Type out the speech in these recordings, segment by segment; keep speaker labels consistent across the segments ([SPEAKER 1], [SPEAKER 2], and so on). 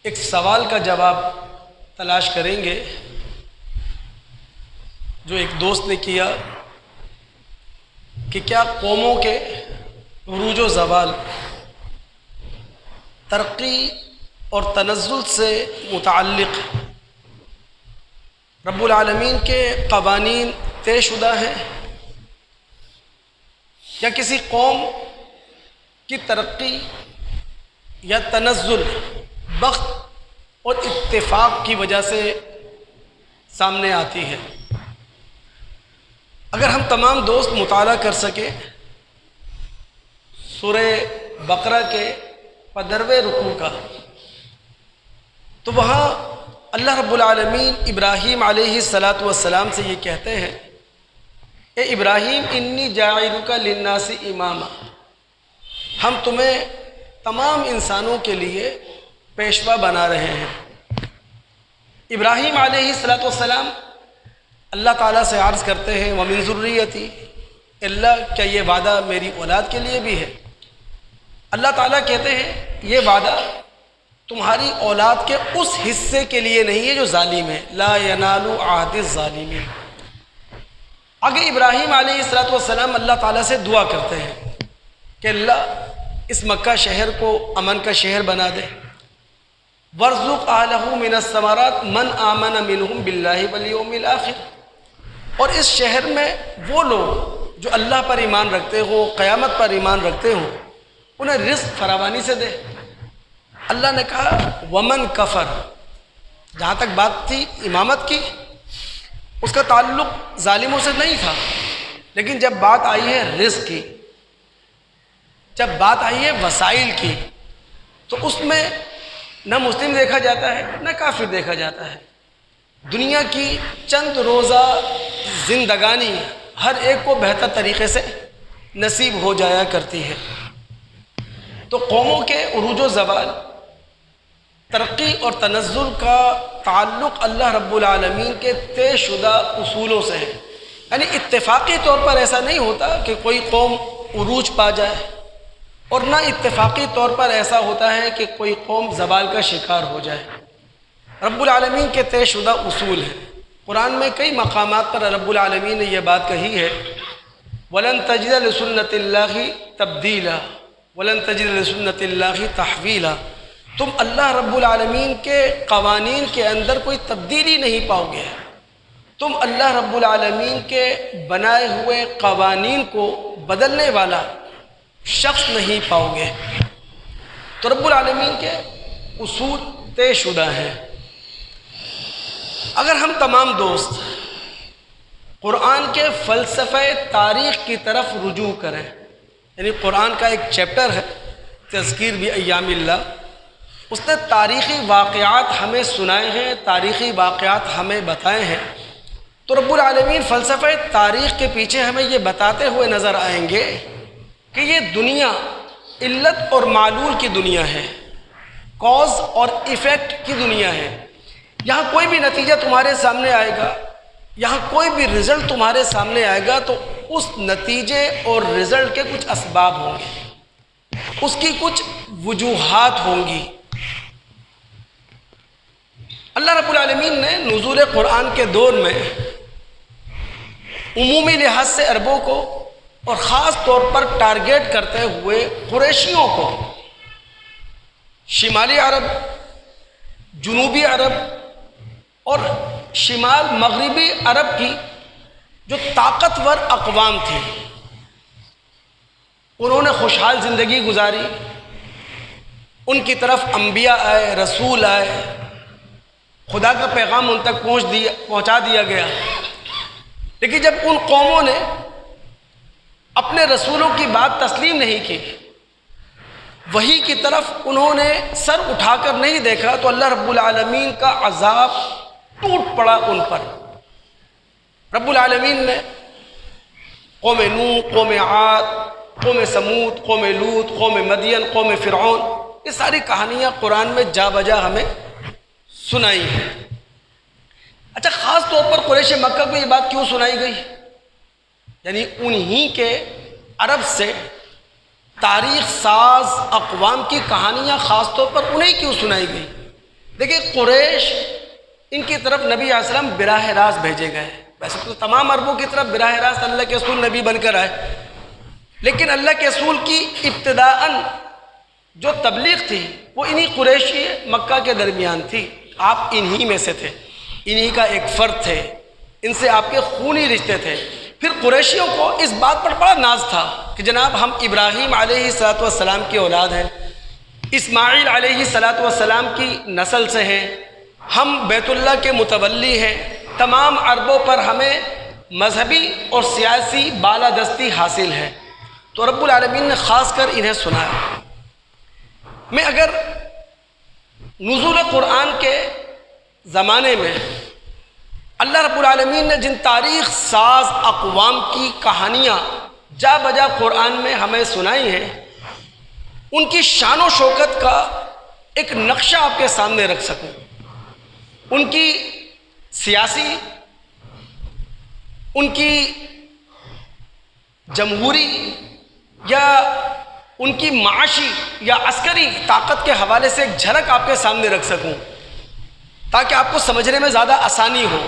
[SPEAKER 1] ایک سوال کا جواب تلاش کریں گے جو ایک دوست نے کیا کہ کیا قوموں کے عروج و زوال ترقی اور تنزل سے متعلق رب العالمین کے قوانین طے شدہ ہیں یا کسی قوم کی ترقی یا تنزل بخت اور اتفاق کی وجہ سے سامنے آتی ہے؟ اگر ہم تمام دوست مطالعہ کر سکیں سورہ بقرہ کے 15ویں رکوع کا، تو وہاں اللہ رب العالمین ابراہیم علیہ السلام سے یہ کہتے ہیں، اے ابراہیم انی جاعلک للناس اماما، ہم تمہیں تمام انسانوں کے لیے پیشوا بنا رہے ہیں۔ ابراہیم علیہ السلام اللہ تعالیٰ سے عرض کرتے ہیں وَمِن ذُرِّيَّتِي، اللہ کیا یہ وعدہ میری اولاد کے لیے بھی ہے؟ اللہ تعالیٰ کہتے ہیں یہ وعدہ تمہاری اولاد کے اس حصے کے لیے نہیں ہے جو ظالم ہے، لا ینال عہد الظالمین۔ آگے ابراہیم علیہ السلام اللہ تعالیٰ سے دعا کرتے ہیں کہ اللہ اس مکہ شہر کو امن کا شہر بنا دے، وارزق اہلہ من الثمرات من آمن منہم باللہ والیوم الآخر، اور اس شہر میں وہ لوگ جو اللہ پر ایمان رکھتے ہوں، قیامت پر ایمان رکھتے ہوں، انہیں رزق فراوانی سے دے۔ اللہ نے کہا ومن کفر، جہاں تک بات تھی امامت کی اس کا تعلق ظالموں سے نہیں تھا، لیکن جب بات آئی ہے رزق کی، جب بات آئی ہے وسائل کی، تو اس میں نہ مسلم دیکھا جاتا ہے نہ کافر دیکھا جاتا ہے۔ دنیا کی چند روزہ زندگانی ہر ایک کو بہتر طریقے سے نصیب ہو جایا کرتی ہے۔ تو قوموں کے عروج و زوال، ترقی اور تنزل کا تعلق اللہ رب العالمین کے طے شدہ اصولوں سے ہے، یعنی اتفاقی طور پر ایسا نہیں ہوتا کہ کوئی قوم عروج پا جائے، اور نہ اتفاقی طور پر ایسا ہوتا ہے کہ کوئی قوم زوال کا شکار ہو جائے۔ رب العالمین کے طے شدہ اصول ہیں۔ قرآن میں کئی مقامات پر رب العالمین نے یہ بات کہی ہے وَلَن تَجِدَ لِسُنَّتِ اللَّهِ تَبْدِيلًا وَلَن تَجِدَ لِسُنَّتِ اللَّهِ تَحْوِيلًا، تم اللہ رب العالمین کے قوانین کے اندر کوئی تبدیلی نہیں پاؤ گے، تم اللہ رب العالمین کے بنائے ہوئے قوانین کو بدلنے والا شخص نہیں پاؤ گے۔ تو رب العالمین کے اصول طے شدہ ہیں۔ اگر ہم تمام دوست قرآن کے فلسفہ تاریخ کی طرف رجوع کریں، یعنی قرآن کا ایک چیپٹر ہے تذکیر بایام اللہ، اس نے تاریخی واقعات ہمیں سنائے ہیں، تاریخی واقعات ہمیں بتائے ہیں، تو رب العالمین فلسفہ تاریخ کے پیچھے ہمیں یہ بتاتے ہوئے نظر آئیں گے کہ یہ دنیا علت اور معلول کی دنیا ہے، کاز اور ایفیکٹ کی دنیا ہے۔ یہاں کوئی بھی نتیجہ تمہارے سامنے آئے گا، یہاں کوئی بھی رزلٹ تمہارے سامنے آئے گا، تو اس نتیجے اور رزلٹ کے کچھ اسباب ہوں گے، اس کی کچھ وجوہات ہوں گی۔ اللہ رب العالمین نے نزول قرآن کے دور میں عمومی لحاظ سے عربوں کو اور خاص طور پر ٹارگیٹ کرتے ہوئے قریشیوں کو، شمالی عرب، جنوبی عرب اور شمال مغربی عرب کی جو طاقتور اقوام تھی، انہوں نے خوشحال زندگی گزاری، ان کی طرف انبیاء آئے، رسول آئے، خدا کا پیغام ان تک پہنچا دیا گیا، لیکن جب ان قوموں نے اپنے رسولوں کی بات تسلیم نہیں کی، وحی کی طرف انہوں نے سر اٹھا کر نہیں دیکھا، تو اللہ رب العالمین کا عذاب ٹوٹ پڑا ان پر۔ رب العالمین نے قوم نوح، قوم عاد، قوم سمود، قوم لوط، قوم مدین، قوم فرعون، یہ ساری کہانیاں قرآن میں جا بجا ہمیں سنائی ہیں۔ اچھا، خاص طور پر قریش مکہ کو یہ بات کیوں سنائی گئی؟ یعنی انہی کے عرب سے تاریخ ساز اقوام کی کہانیاں خاص طور پر انہیں کیوں سنائی گئی؟ دیکھیں قریش ان کی طرف نبی علیہ السلام براہ راست بھیجے گئے. ویسے تو تمام عربوں کی طرف براہ راست اللہ کے رسول نبی بن کر آئے، لیکن اللہ کے رسول کی ابتداءً جو تبلیغ تھی وہ انہی قریشی مکہ کے درمیان تھی. آپ انہی میں سے تھے، انہی کا ایک فرد تھے، ان سے آپ کے خونی رشتے تھے. پھر قریشیوں کو اس بات پر بڑا ناز تھا کہ جناب ہم ابراہیم علیہ السلام کی اولاد ہیں، اسماعیل علیہ السلام کی نسل سے ہیں، ہم بیت اللہ کے متولی ہیں، تمام عربوں پر ہمیں مذہبی اور سیاسی بالادستی حاصل ہے. تو رب العالمین نے خاص کر انہیں سنایا. میں اگر نزول قرآن کے زمانے میں اللہ رب العالمین نے جن تاریخ ساز اقوام کی کہانیاں جا بجا قرآن میں ہمیں سنائی ہیں، ان کی شان و شوکت کا ایک نقشہ آپ کے سامنے رکھ سکوں، ان کی سیاسی، ان کی جمہوری یا ان کی معاشی یا عسکری طاقت کے حوالے سے ایک جھلک آپ کے سامنے رکھ سکوں تاکہ آپ کو سمجھنے میں زیادہ آسانی ہو.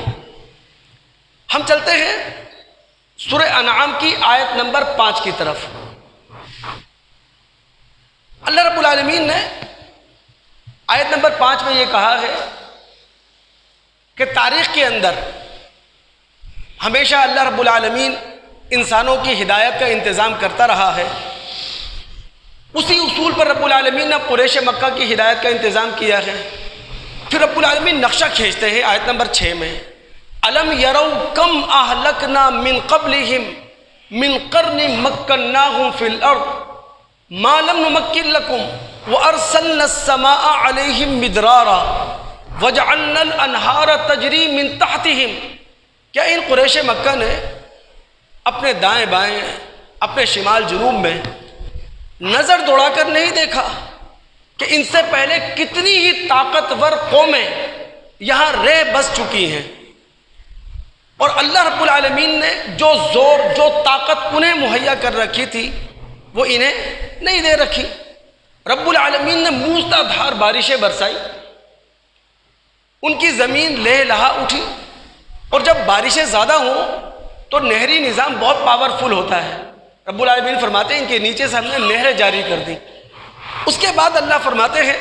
[SPEAKER 1] ہم چلتے ہیں سورہ انعام کی آیت نمبر 5 کی طرف. اللہ رب العالمین نے آیت نمبر 5 میں یہ کہا ہے کہ تاریخ کے اندر ہمیشہ اللہ رب العالمین انسانوں کی ہدایت کا انتظام کرتا رہا ہے. اسی اصول پر رب العالمین نے قریش مکہ کی ہدایت کا انتظام کیا ہے. پھر رب العالمین نقشہ کھینچتے ہیں آیت نمبر 6 میں، الم یرو کم اہلکنا من قبلہم من قرن مکناہم فی الارض ما لم نمکن لکم وارسلنا السماء علیہم مدرارا وجعلنا الانہار تجری من تحتہم. کیا ان قریش مکہ نے اپنے دائیں بائیں، اپنے شمال جنوب میں نظر دوڑا کر نہیں دیکھا کہ ان سے پہلے کتنی ہی طاقتور قومیں یہاں رہ بس چکی ہیں، اور اللہ رب العالمین نے جو زور، جو طاقت انہیں مہیا کر رکھی تھی وہ انہیں نہیں دے رکھی. رب العالمین نے موسلا دھار بارشیں برسائی، ان کی زمین لہ لہا اٹھی، اور جب بارشیں زیادہ ہوں تو نہری نظام بہت پاورفل ہوتا ہے. رب العالمین فرماتے ہیں ان کے نیچے سے ہم نے نہریں جاری کر دی. اس کے بعد اللہ فرماتے ہیں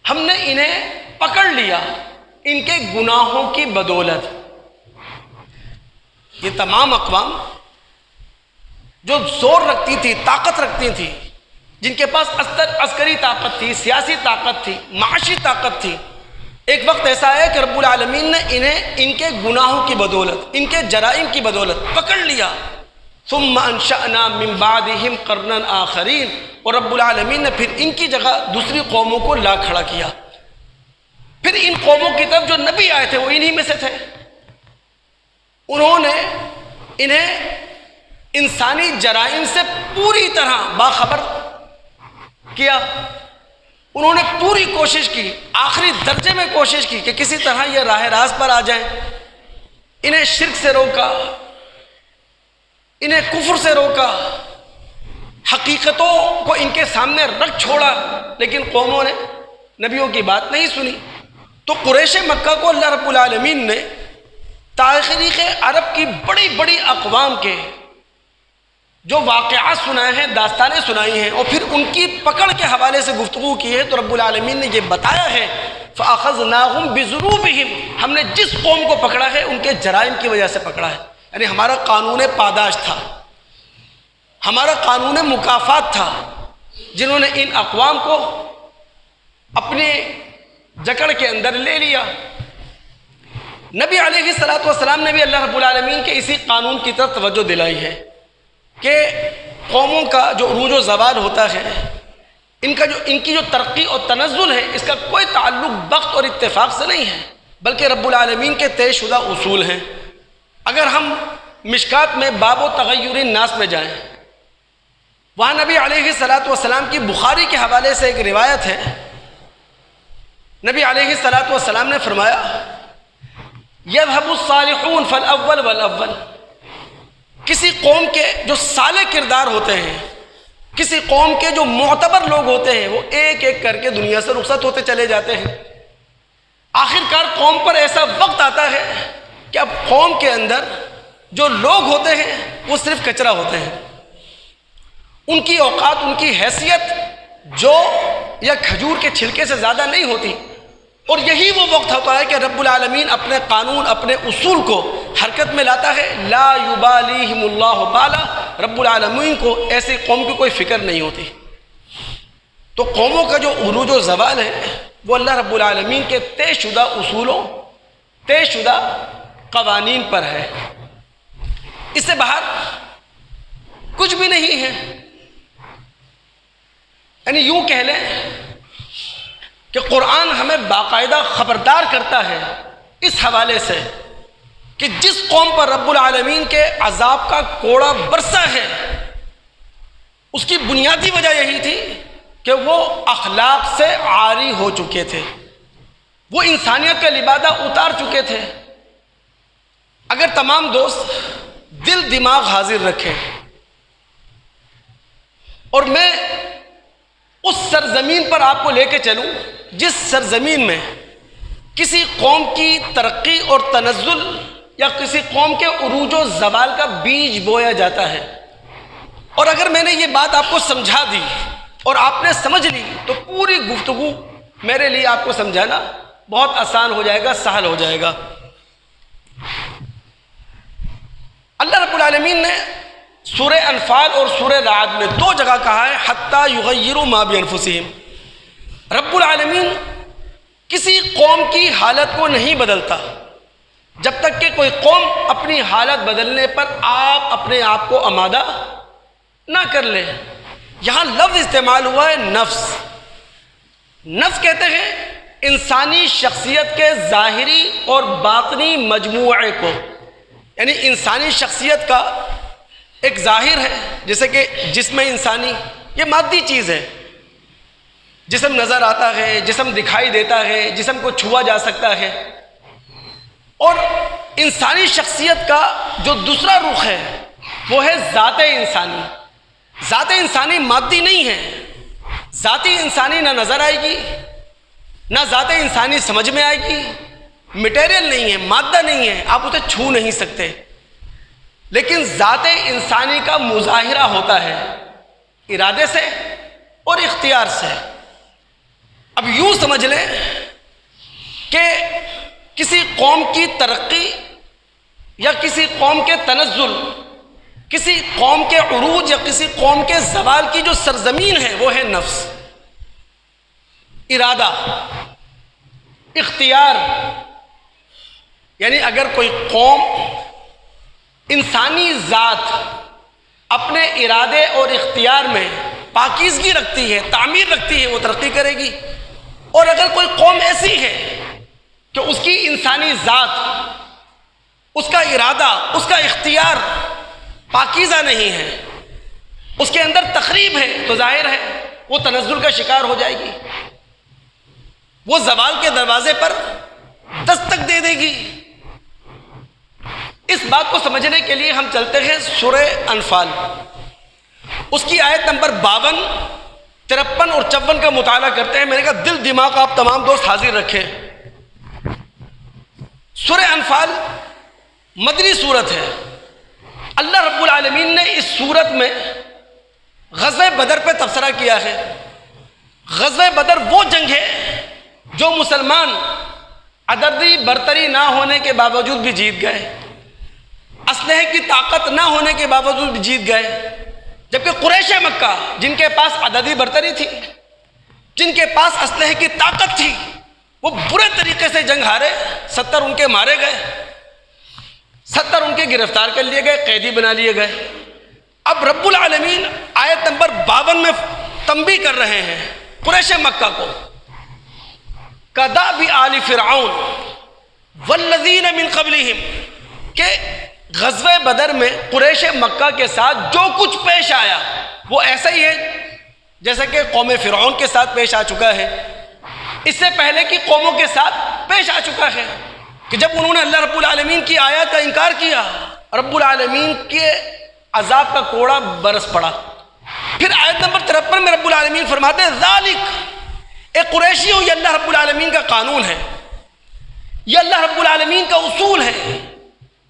[SPEAKER 1] ہم نے انہیں پکڑ لیا ان کے گناہوں کی بدولت. یہ تمام اقوام جو زور رکھتی تھی، طاقت رکھتی تھی، جن کے پاس عسکری طاقت تھی، سیاسی طاقت تھی، معاشی طاقت تھی، ایک وقت ایسا ہے کہ رب العالمین نے انہیں ان کے گناہوں کی بدولت، ان کے جرائم کی بدولت پکڑ لیا. ثم انشأنا من بعدہم قرنا آخرین، اور رب العالمین نے پھر ان کی جگہ دوسری قوموں کو لا کھڑا کیا. پھر ان قوموں کی طرف جو نبی آئے تھے وہ انہی میں سے تھے. انہوں نے انہیں انسانی جرائم سے پوری طرح باخبر کیا. انہوں نے پوری کوشش کی، آخری درجے میں کوشش کی کہ کسی طرح یہ راہ راست پر آ جائیں. انہیں شرک سے روکا، انہیں کفر سے روکا، حقیقتوں کو ان کے سامنے رکھ چھوڑا، لیکن قوموں نے نبیوں کی بات نہیں سنی. تو قریش مکہ کو اللہ رب العالمین نے تاریخ عرب کی بڑی بڑی اقوام کے جو واقعات سنائے ہیں، داستانیں سنائی ہیں، اور پھر ان کی پکڑ کے حوالے سے گفتگو کی ہے. تو رب العالمین نے یہ بتایا ہے فَأَخَذْنَاهُمْ بِذُنُوبِهِمْ، ہم نے جس قوم کو پکڑا ہے ان کے جرائم کی وجہ سے پکڑا ہے. یعنی ہمارا قانون پاداش تھا، ہمارا قانون مکافات تھا، جنہوں نے ان اقوام کو اپنی جکڑ کے اندر لے لیا. نبی علیہ السلام نے بھی اللہ رب العالمین کے اسی قانون کی طرف توجہ دلائی ہے کہ قوموں کا جو عروج و زوال ہوتا ہے، ان کی جو ترقی اور تنزل ہے، اس کا کوئی تعلق وقت اور اتفاق سے نہیں ہے، بلکہ رب العالمین کے طے شدہ اصول ہیں. اگر ہم مشکات میں باب و تغیر الناس میں جائیں، وہاں نبی علیہ السلام کی بخاری کے حوالے سے ایک روایت ہے. نبی علیہ السلام نے فرمایا یذهب الصالحون فالاول والاول، کسی قوم کے جو صالح کردار ہوتے ہیں کسی قوم کے جو معتبر لوگ ہوتے ہیں وہ ایک ایک کر کے دنیا سے رخصت ہوتے چلے جاتے ہیں۔ آخر کار قوم پر ایسا وقت آتا ہے کہ اب قوم کے اندر جو لوگ ہوتے ہیں وہ صرف کچرا ہوتے ہیں، ان کی اوقات، ان کی حیثیت جو یا کھجور کے چھلکے سے زیادہ نہیں ہوتی۔ اور یہی وہ وقت ہوتا ہے کہ رب العالمین اپنے قانون، اپنے اصول کو حرکت میں لاتا ہے۔ لا یبالیہم اللہ بالا، رب العالمین کو ایسی قوم کی کوئی فکر نہیں ہوتی۔ تو قوموں کا جو عروج و زوال ہے وہ اللہ رب العالمین کے طے شدہ اصولوں، طے شدہ قوانین پر ہے، اس سے باہر کچھ بھی نہیں ہے۔ یعنی یوں کہہ لیں کہ قرآن ہمیں باقاعدہ خبردار کرتا ہے اس حوالے سے کہ جس قوم پر رب العالمین کے عذاب کا کوڑا برسا ہے اس کی بنیادی وجہ یہی تھی کہ وہ اخلاق سے عاری ہو چکے تھے، وہ انسانیت کا لبادہ اتار چکے تھے۔ اگر تمام دوست دل دماغ حاضر رکھیں اور میں اس سرزمین پر آپ کو لے کے چلوں جس سرزمین میں کسی قوم کی ترقی اور تنزل یا کسی قوم کے عروج و زوال کا بیج بویا جاتا ہے، اور اگر میں نے یہ بات آپ کو سمجھا دی اور آپ نے سمجھ لی تو پوری گفتگو میرے لیے آپ کو سمجھانا بہت آسان ہو جائے گا، سہل ہو جائے گا۔ اللہ رب العالمین نے سورہ انفال اور سورہ رعد میں دو جگہ کہا ہے حتیٰ یغیروا ما بانفسہم۔ رب العالمین کسی قوم کی حالت کو نہیں بدلتا جب تک کہ کوئی قوم اپنی حالت بدلنے پر آپ اپنے آپ کو آمادہ نہ کر لے۔ یہاں لفظ استعمال ہوا ہے نفس۔ نفس کہتے ہیں انسانی شخصیت کے ظاہری اور باطنی مجموعے کو، یعنی انسانی شخصیت کا ایک ظاہر ہے، جیسے کہ جسم انسانی یہ مادی چیز ہے، جسم نظر آتا ہے، جسم دکھائی دیتا ہے، جسم کو چھوا جا سکتا ہے۔ اور انسانی شخصیت کا جو دوسرا رخ ہے وہ ہے ذات انسانی۔ ذات انسانی مادی نہیں ہے، ذاتی انسانی نہ نظر آئے گی، نہ ذات انسانی سمجھ میں آئے گی، مٹیریل نہیں ہے، مادہ نہیں ہے، آپ اسے چھو نہیں سکتے، لیکن ذات انسانی کا مظاہرہ ہوتا ہے ارادے سے اور اختیار سے۔ اب یوں سمجھ لیں کہ کسی قوم کی ترقی یا کسی قوم کے تنزل، کسی قوم کے عروج یا کسی قوم کے زوال کی جو سرزمین ہے وہ ہے نفس، ارادہ، اختیار۔ یعنی اگر کوئی قوم انسانی ذات اپنے ارادے اور اختیار میں پاکیزگی رکھتی ہے، تعمیر رکھتی ہے، وہ ترقی کرے گی۔ اور اگر کوئی قوم ایسی ہے کہ اس کی انسانی ذات، اس کا ارادہ، اس کا اختیار پاکیزہ نہیں ہے، اس کے اندر تخریب ہے، تو ظاہر ہے وہ تنزل کا شکار ہو جائے گی، وہ زوال کے دروازے پر دستک دے دے گی۔ اس بات کو سمجھنے کے لیے ہم چلتے ہیں سورہ انفال، اس کی آیت نمبر 52، 53 اور 54 کا مطالعہ کرتے ہیں۔ میں نے کہا دل دماغ آپ تمام دوست حاضر رکھیں۔ سورہ انفال مدنی سورت ہے۔ اللہ رب العالمین نے اس سورت میں غزوہ بدر پہ تبصرہ کیا ہے۔ غزوہ بدر وہ جنگ ہے جو مسلمان عددی برتری نہ ہونے کے باوجود بھی جیت گئے، اسلحے کی طاقت نہ ہونے کے باوجود بھی جیت گئے، جبکہ قریش مکہ جن کے پاس عددی برتری تھی، جن کے پاس اسلحے کی طاقت تھی، وہ برے طریقے سے جنگ ہارے، 70 ان کے مارے گئے، 70 ان کے گرفتار کر لیے گئے، قیدی بنا لیے گئے۔ اب رب العالمین آیت نمبر 52 میں تنبیہ کر رہے ہیں قریش مکہ کو، کدأب آل فرعون والذین من قبلہم، کہ غزوہ بدر میں قریش مکہ کے ساتھ جو کچھ پیش آیا وہ ایسا ہی ہے جیسا کہ قوم فرعون کے ساتھ پیش آ چکا ہے، اس سے پہلے کی قوموں کے ساتھ پیش آ چکا ہے، کہ جب انہوں نے اللہ رب العالمین کی آیات کا انکار کیا، رب العالمین کے عذاب کا کوڑا برس پڑا۔ پھر آیت نمبر 53 میں رب العالمین فرماتے ہیں ذالک، ایک قریشی ہو، یہ اللہ رب العالمین کا قانون ہے، یہ اللہ رب العالمین کا اصول ہے،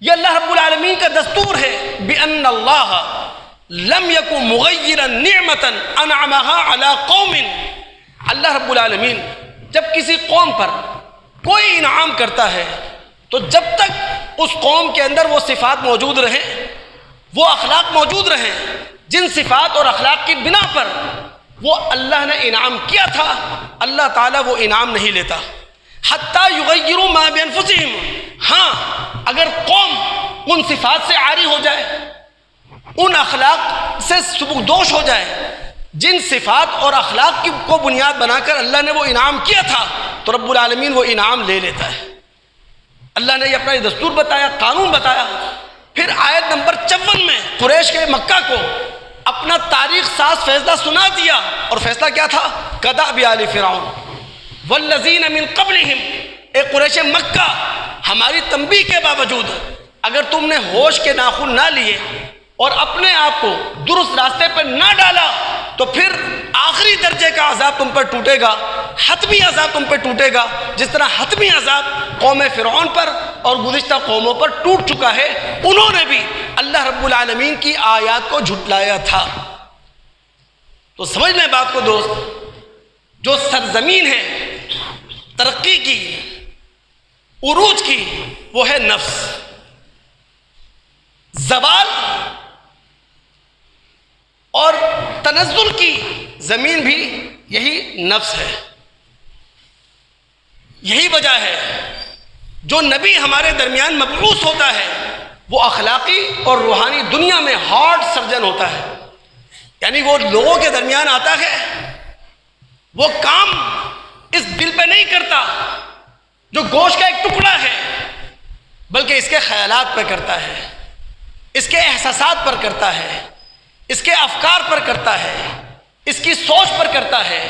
[SPEAKER 1] یہ اللہ رب العالمین کا دستور ہے، بِأَنَّ اللَّهَ لَمْ يَكُنْ مُغَيِّرًا نِعْمَةً أَنْعَمَهَا عَلَىٰ قَوْمٍ، اللہ رب العالمین جب کسی قوم پر کوئی انعام کرتا ہے تو جب تک اس قوم کے اندر وہ صفات موجود رہیں، وہ اخلاق موجود رہیں جن صفات اور اخلاق کی بنا پر وہ اللہ نے انعام کیا تھا، اللہ تعالیٰ وہ انعام نہیں لیتا حتیٰ یغیروا ما بانفسہم، ہاں اگر قوم ان صفات سے عاری ہو جائے، ان اخلاق سے سبکدوش ہو جائے جن صفات اور اخلاق کو بنیاد بنا کر اللہ نے وہ انعام کیا تھا، تو رب العالمین وہ انعام لے لیتا ہے۔ اللہ نے یہ اپنا دستور بتایا، قانون بتایا۔ پھر آیت نمبر 54 میں قریش کے مکہ کو اپنا تاریخ ساز فیصلہ سنا دیا، اور فیصلہ کیا تھا؟ کدأب آل فرعون والذین من قبلہم، اے قریش مکہ، ہماری تنبیہ کے باوجود اگر تم نے ہوش کے ناخن نہ لیے اور اپنے آپ کو درست راستے پر نہ ڈالا تو پھر آخری درجے کا عذاب تم پر ٹوٹے گا، حتمی عذاب تم پر ٹوٹے گا، جس طرح حتمی عذاب قوم فرعون پر اور گزشتہ قوموں پر ٹوٹ چکا ہے۔ انہوں نے بھی اللہ رب العالمین کی آیات کو جھٹلایا تھا۔ تو سمجھ لیں بات کو دوست، جو سرزمین ہے ترقی کی، عروج کی، وہ ہے نفس۔ زوال اور تنزل کی زمین بھی یہی نفس ہے۔ یہی وجہ ہے جو نبی ہمارے درمیان مبعوث ہوتا ہے وہ اخلاقی اور روحانی دنیا میں ہارٹ سرجن ہوتا ہے، یعنی وہ لوگوں کے درمیان آتا ہے، وہ کام اس دل پہ نہیں کرتا جو گوشت کا ایک ٹکڑا ہے، بلکہ اس کے خیالات پہ کرتا ہے، اس کے احساسات پر کرتا ہے، اس کے افکار پر کرتا ہے، اس کی سوچ پر کرتا ہے،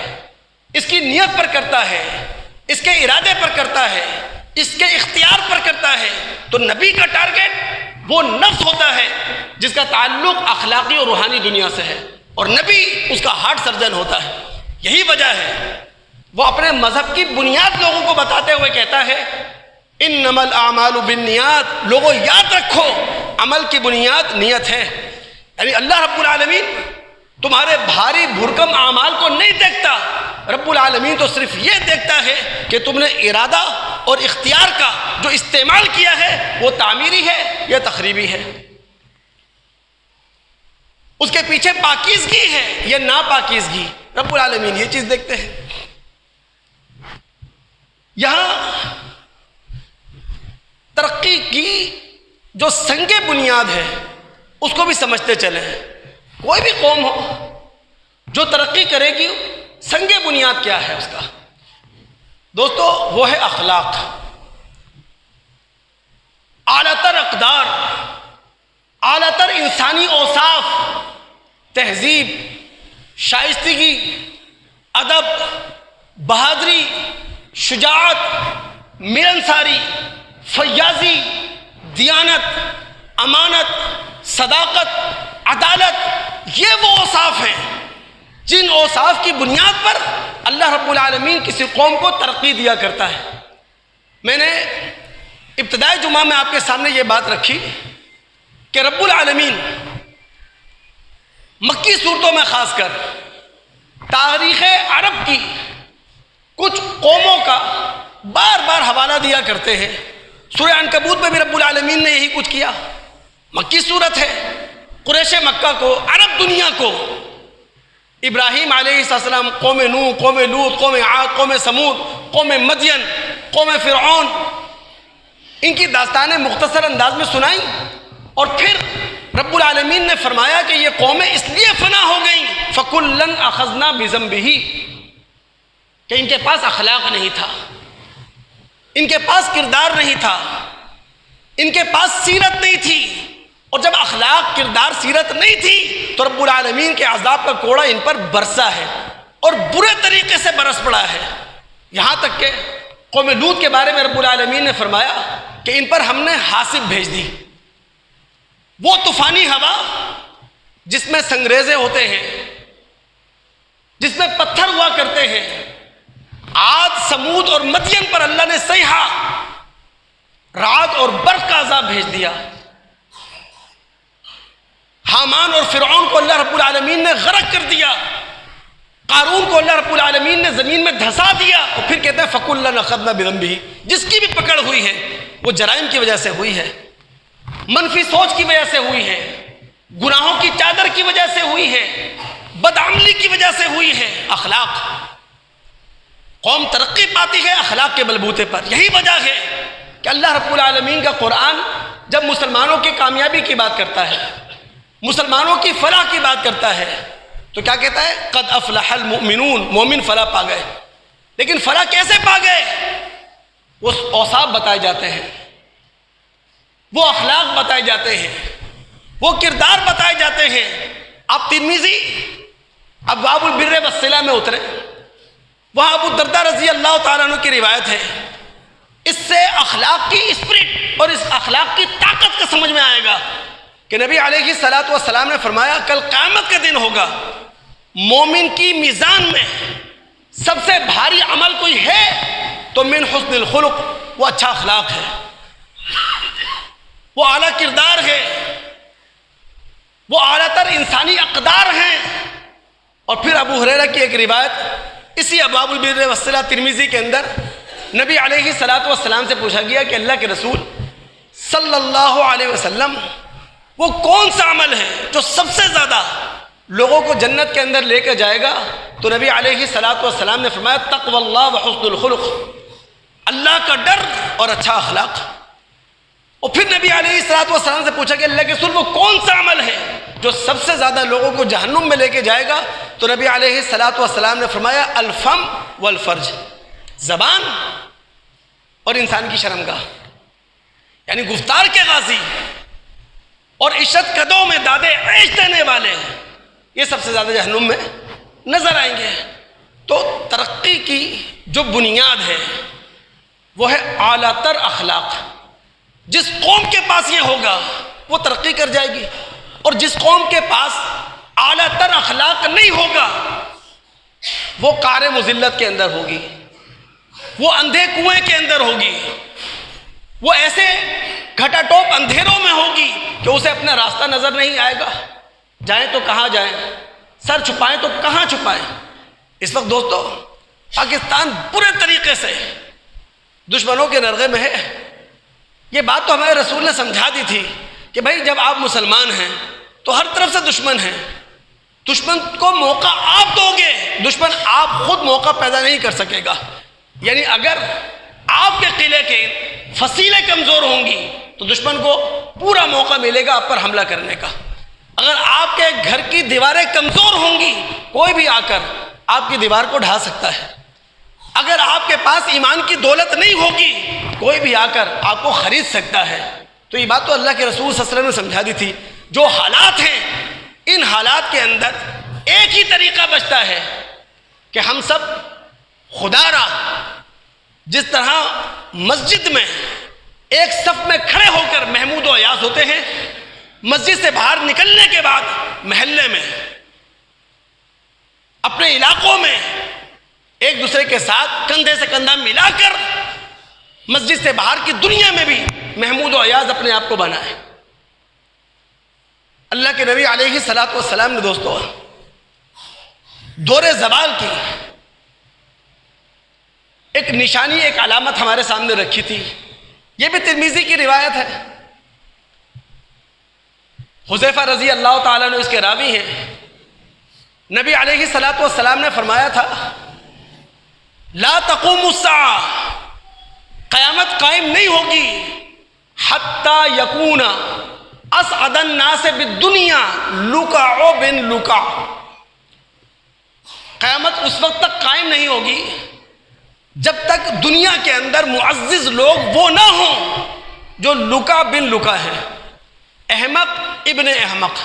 [SPEAKER 1] اس کی نیت پر کرتا ہے، اس کے ارادے پر کرتا ہے، اس کے اختیار پر کرتا ہے۔ تو نبی کا ٹارگٹ وہ نفس ہوتا ہے جس کا تعلق اخلاقی اور روحانی دنیا سے ہے، اور نبی اس کا ہارٹ سرجن ہوتا ہے۔ یہی وجہ ہے وہ اپنے مذہب کی بنیاد لوگوں کو بتاتے ہوئے کہتا ہے انما الاعمال بالنیات، لوگوں یاد رکھو عمل کی بنیاد نیت ہے۔ یعنی اللہ رب العالمین تمہارے بھاری بھرکم اعمال کو نہیں دیکھتا، رب العالمین تو صرف یہ دیکھتا ہے کہ تم نے ارادہ اور اختیار کا جو استعمال کیا ہے وہ تعمیری ہے یا تخریبی ہے، اس کے پیچھے پاکیزگی ہے یا ناپاکیزگی، رب العالمین یہ چیز دیکھتے ہیں۔ یہاں ترقی کی جو سنگ بنیاد ہے اس کو بھی سمجھتے چلیں۔ کوئی بھی قوم ہو جو ترقی کرے گی، سنگ بنیاد کیا ہے اس کا؟ دوستو وہ ہے اخلاق، اعلیٰ تر اقدار، اعلیٰ تر انسانی اوصاف، تہذیب، شائستگی، ادب، بہادری، شجاعت، ملنساری، فیاضی، دیانت، امانت، صداقت، عدالت، یہ وہ اوصاف ہیں جن اوصاف کی بنیاد پر اللہ رب العالمین کسی قوم کو ترقی دیا کرتا ہے۔ میں نے ابتدائی جمعہ میں آپ کے سامنے یہ بات رکھی کہ رب العالمین مکی صورتوں میں خاص کر تاریخ عرب کی کچھ قوموں کا بار بار حوالہ دیا کرتے ہیں۔ سورہ عنکبوت میں بھی رب العالمین نے یہی کچھ کیا۔ مکی صورت ہے، قریش مکہ کو، عرب دنیا کو ابراہیم علیہ السلام، قوم نوح، قوم لوط، قوم عاد، قوم سمود، قوم مدین، قوم فرعون، ان کی داستانیں مختصر انداز میں سنائیں، اور پھر رب العالمین نے فرمایا کہ یہ قومیں اس لیے فنا ہو گئیں فَكُلًّا أَخَذْنَا بِذَنبِهِ، کہ ان کے پاس اخلاق نہیں تھا، ان کے پاس کردار نہیں تھا، ان کے پاس سیرت نہیں تھی، اور جب اخلاق، کردار، سیرت نہیں تھی تو رب العالمین کے عذاب کا کوڑا ان پر برسا ہے، اور برے طریقے سے برس پڑا ہے۔ یہاں تک کہ قوم لوط کے بارے میں رب العالمین نے فرمایا کہ ان پر ہم نے حاسب بھیج دی، وہ طوفانی ہوا جس میں سنگریزے ہوتے ہیں، جس میں پتھر ہوا کرتے ہیں. عاد، سمود اور مدین پر اللہ نے صیحہ، رعد اور برق کا عذاب بھیج دیا. حامان اور فرعون کو اللہ رب العالمین نے غرق کر دیا. قارون کو اللہ رب العالمین نے زمین میں دھسا دیا. اور پھر کہتے ہیں فَكُلًّا أَخَذْنَا بِذَنبِهِ. جس کی بھی پکڑ ہوئی ہے وہ جرائم کی وجہ سے ہوئی ہے، منفی سوچ کی وجہ سے ہوئی ہے، گناہوں کی چادر کی وجہ سے ہوئی ہے، بدعملی کی وجہ سے ہوئی ہے. اخلاق، قوم ترقی پاتی ہے اخلاق کے بلبوتے پر. یہی وجہ ہے کہ اللہ رب العالمین کا قرآن جب مسلمانوں کی کامیابی کی بات کرتا ہے، مسلمانوں کی فلاح کی بات کرتا ہے، تو کیا کہتا ہے؟ قد افلح المؤمنون. مومن فلاح پا گئے. لیکن فلاح کیسے پا گئے؟ وہ اوصاف بتائے جاتے ہیں، وہ اخلاق بتائے جاتے ہیں، وہ کردار بتائے جاتے ہیں. آپ ترمذی ابواب البر والصلہ میں اترے، وہاں ابو الدرداء رضی اللہ تعالیٰ عنہ کی روایت ہے. اس سے اخلاق کی اسپرٹ اور اس اخلاق کی طاقت کا سمجھ میں آئے گا کہ نبی علیہ الصلوۃ والسلام نے فرمایا کل قیامت کا دن ہوگا، مومن کی میزان میں سب سے بھاری عمل کوئی ہے تو من حسن الخلق، وہ اچھا اخلاق ہے، وہ اعلیٰ کردار ہے، وہ اعلیٰ تر انسانی اقدار ہیں. اور پھر ابو ہریرہ کی ایک روایت اسی ابواب البر والصلہ ترمذی کے اندر نبی علیہ الصلوۃ والسلام سے پوچھا گیا کہ اللہ کے رسول صلی اللہ علیہ وسلم وہ کون سا عمل ہے جو سب سے زیادہ لوگوں کو جنت کے اندر لے کے جائے گا؟ تو نبی علیہ الصلوۃ والسلام نے فرمایا تقوی اللہ وحسن الخلق، اللہ کا ڈر اور اچھا اخلاق. اور پھر نبی علیہ الصلوۃ والسلام سے پوچھا کہ اللہ کے رسول وہ کون سا عمل ہے جو سب سے زیادہ لوگوں کو جہنم میں لے کے جائے گا؟ تو نبی علیہ الصلوۃ والسلام نے فرمایا الفم والفرج، زبان اور انسان کی شرمگاہ، یعنی گفتار کے غازی اور عشرت قدوں میں دادے عیش دینے والے، یہ سب سے زیادہ جہنم میں نظر آئیں گے. تو ترقی کی جو بنیاد ہے وہ ہے اعلیٰ تر اخلاق. جس قوم کے پاس یہ ہوگا وہ ترقی کر جائے گی، اور جس قوم کے پاس اعلیٰ تر اخلاق نہیں ہوگا وہ قعر مذلت کے اندر ہوگی، وہ اندھے کنویں کے اندر ہوگی، وہ ایسے گھٹا ٹوپ اندھیروں میں ہوگی کہ اسے اپنا راستہ نظر نہیں آئے گا. جائیں تو کہاں جائیں، سر چھپائیں تو کہاں چھپائیں. اس وقت دوستو پاکستان پورے طریقے سے دشمنوں کے نرغے میں ہے. یہ بات تو ہمارے رسول نے سمجھا دی تھی کہ بھائی جب آپ مسلمان ہیں تو ہر طرف سے دشمن ہیں. دشمن کو موقع آپ دو گے، دشمن آپ خود موقع پیدا نہیں کر سکے گا. یعنی اگر آپ کے قلعے کے فصیلیں کمزور ہوں گی تو دشمن کو پورا موقع ملے گا آپ پر حملہ کرنے کا. اگر آپ کے گھر کی دیواریں کمزور ہوں گی کوئی بھی آ کر آپ کی دیوار کو ڈھا سکتا ہے. اگر آپ کے پاس ایمان کی دولت نہیں ہوگی کوئی بھی آ کر آپ کو خرید سکتا ہے. تو یہ بات تو اللہ کے رسول صلی اللہ علیہ وسلم نے سمجھا دی تھی. جو حالات ہیں ان حالات کے اندر ایک ہی طریقہ بچتا ہے کہ ہم سب خدا را جس طرح مسجد میں ایک صف میں کھڑے ہو کر محمود و ایاز ہوتے ہیں، مسجد سے باہر نکلنے کے بعد محلے میں اپنے علاقوں میں ایک دوسرے کے ساتھ کندھے سے کندھا ملا کر مسجد سے باہر کی دنیا میں بھی محمود و ایاز اپنے آپ کو بنائے. اللہ کے نبی علیہ الصلوۃ والسلام نے دوستو دور زوال کی ایک نشانی، ایک علامت ہمارے سامنے رکھی تھی. یہ بھی ترمذی کی روایت ہے. حذیفہ رضی اللہ تعالیٰ نے اس کے راوی ہیں. نبی علیہ الصلوۃ والسلام نے فرمایا تھا لا تقوم الساعہ، قیامت قائم نہیں ہوگی حتی یکون اسعد الناس بالدنیا لکع بن لکع. قیامت اس وقت تک قائم نہیں ہوگی جب تک دنیا کے اندر معزز لوگ وہ نہ ہوں جو لکع بن لکع ہے، احمق ابن احمق،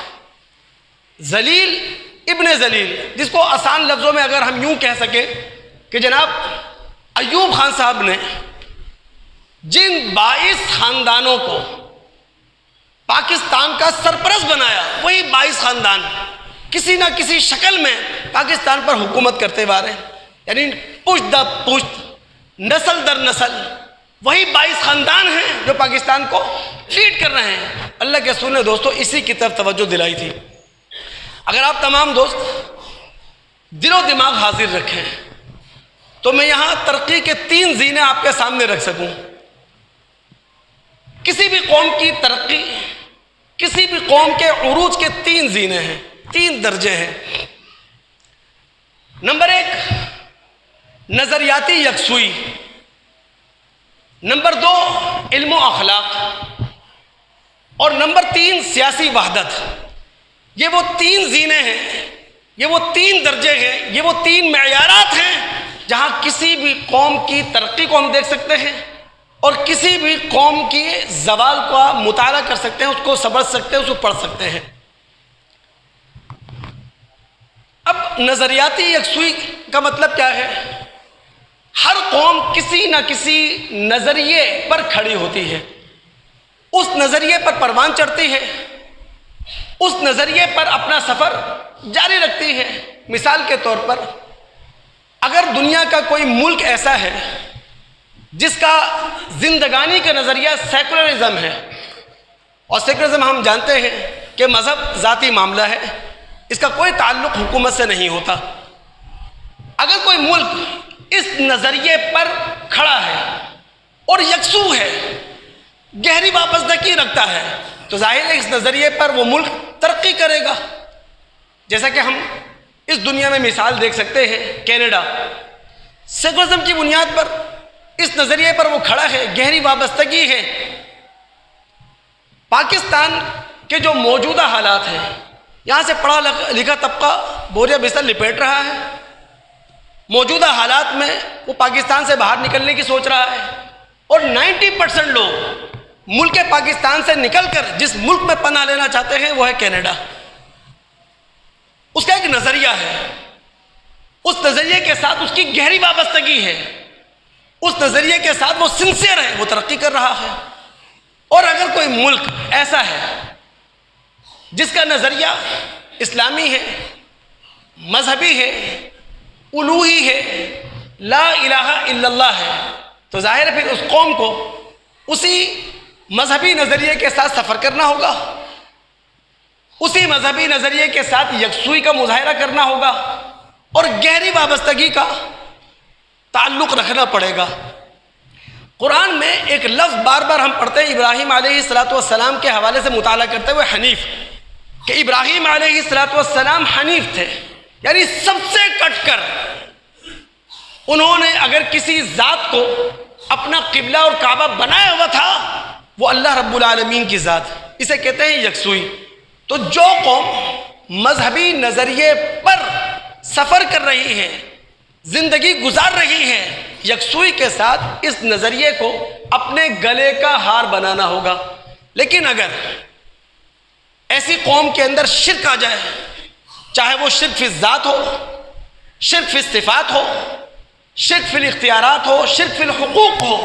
[SPEAKER 1] ذلیل ابن ذلیل. جس کو آسان لفظوں میں اگر ہم یوں کہہ سکیں کہ جناب ایوب خان صاحب نے جن 22 خاندانوں کو پاکستان کا سرپرست بنایا وہی 22 خاندان کسی نہ کسی شکل میں پاکستان پر حکومت کرتے ہوئے آ رہے ہیں، یعنی پشت در پشت، نسل در نسل وہی 22 خاندان ہیں جو پاکستان کو لیڈ کر رہے ہیں۔ اللہ کے رسول نے دوستو اسی کی طرف توجہ دلائی تھی۔ اگر آپ تمام دوست دل و دماغ حاضر رکھیں تو میں یہاں ترقی کے 3 زینے آپ کے سامنے رکھ سکوں۔ کسی بھی قوم کی ترقی، کسی بھی قوم کے عروج کے 3 زینے ہیں، 3 درجے ہیں۔ نمبر 1 نظریاتی یکسوئی، نمبر 2 علم و اخلاق، اور نمبر 3 سیاسی وحدت۔ یہ وہ 3 زینے ہیں، یہ وہ 3 درجے ہیں، یہ وہ 3 معیارات ہیں جہاں کسی بھی قوم کی ترقی کو ہم دیکھ سکتے ہیں اور کسی بھی قوم کی زوال کا مطالعہ کر سکتے ہیں، اس کو سمجھ سکتے ہیں، اس کو پڑھ سکتے ہیں۔ اب نظریاتی یکسوئی کا مطلب کیا ہے؟ ہر قوم کسی نہ کسی نظریے پر کھڑی ہوتی ہے، اس نظریے پر پروان چڑھتی ہے، اس نظریے پر اپنا سفر جاری رکھتی ہے۔ مثال کے طور پر اگر دنیا کا کوئی ملک ایسا ہے جس کا زندگانی کا نظریہ سیکولرزم ہے، اور سیکولرزم ہم جانتے ہیں کہ مذہب ذاتی معاملہ ہے، اس کا کوئی تعلق حکومت سے نہیں ہوتا۔ اگر کوئی ملک اس نظریے پر کھڑا ہے اور یکسو ہے، گہری وابستگی رکھتا ہے، تو ظاہر ہے اس نظریے پر وہ ملک ترقی کرے گا۔ جیسا کہ ہم اس دنیا میں مثال دیکھ سکتے ہیں، کینیڈا سیکولرزم کی بنیاد پر اس نظریے پر وہ کھڑا ہے، گہری وابستگی ہے۔ پاکستان کے جو موجودہ حالات ہیں، یہاں سے پڑھا لکھا طبقہ بوریا بستر لپیٹ رہا ہے، موجودہ حالات میں وہ پاکستان سے باہر نکلنے کی سوچ رہا ہے، اور 90% لوگ ملک پاکستان سے نکل کر جس ملک میں پناہ لینا چاہتے ہیں وہ ہے کینیڈا۔ اس کا ایک نظریہ ہے، اس نظریے کے ساتھ اس کی گہری وابستگی ہے، اس نظریے کے ساتھ وہ سنسیئر ہے، وہ ترقی کر رہا ہے۔ اور اگر کوئی ملک ایسا ہے جس کا نظریہ اسلامی ہے، مذہبی ہے، الوہی ہے، لا الہ الا اللہ ہے، تو ظاہر ہے پھر اس قوم کو اسی مذہبی نظریے کے ساتھ سفر کرنا ہوگا، اسی مذہبی نظریے کے ساتھ یکسوئی کا مظاہرہ کرنا ہوگا، اور گہری وابستگی کا تعلق رکھنا پڑے گا۔ قرآن میں ایک لفظ بار بار ہم پڑھتے ہیں ابراہیم علیہ السلام کے حوالے سے مطالعہ کرتے ہوئے، حنیف، کہ ابراہیم علیہ السلام حنیف تھے، یعنی سب سے کٹ کر انہوں نے اگر کسی ذات کو اپنا قبلہ اور کعبہ بنایا ہوا تھا وہ اللہ رب العالمین کی ذات، اسے کہتے ہیں یکسوئی۔ تو جو قوم مذہبی نظریے پر سفر کر رہی ہے، زندگی گزار رہی ہے، یکسوئی کے ساتھ اس نظریے کو اپنے گلے کا ہار بنانا ہوگا۔ لیکن اگر ایسی قوم کے اندر شرک آ جائے، چاہے وہ شرک فی الذات ہو، شرک فی الصفات ہو، شرک فی الاختیارات ہو، شرک فی الحقوق ہو،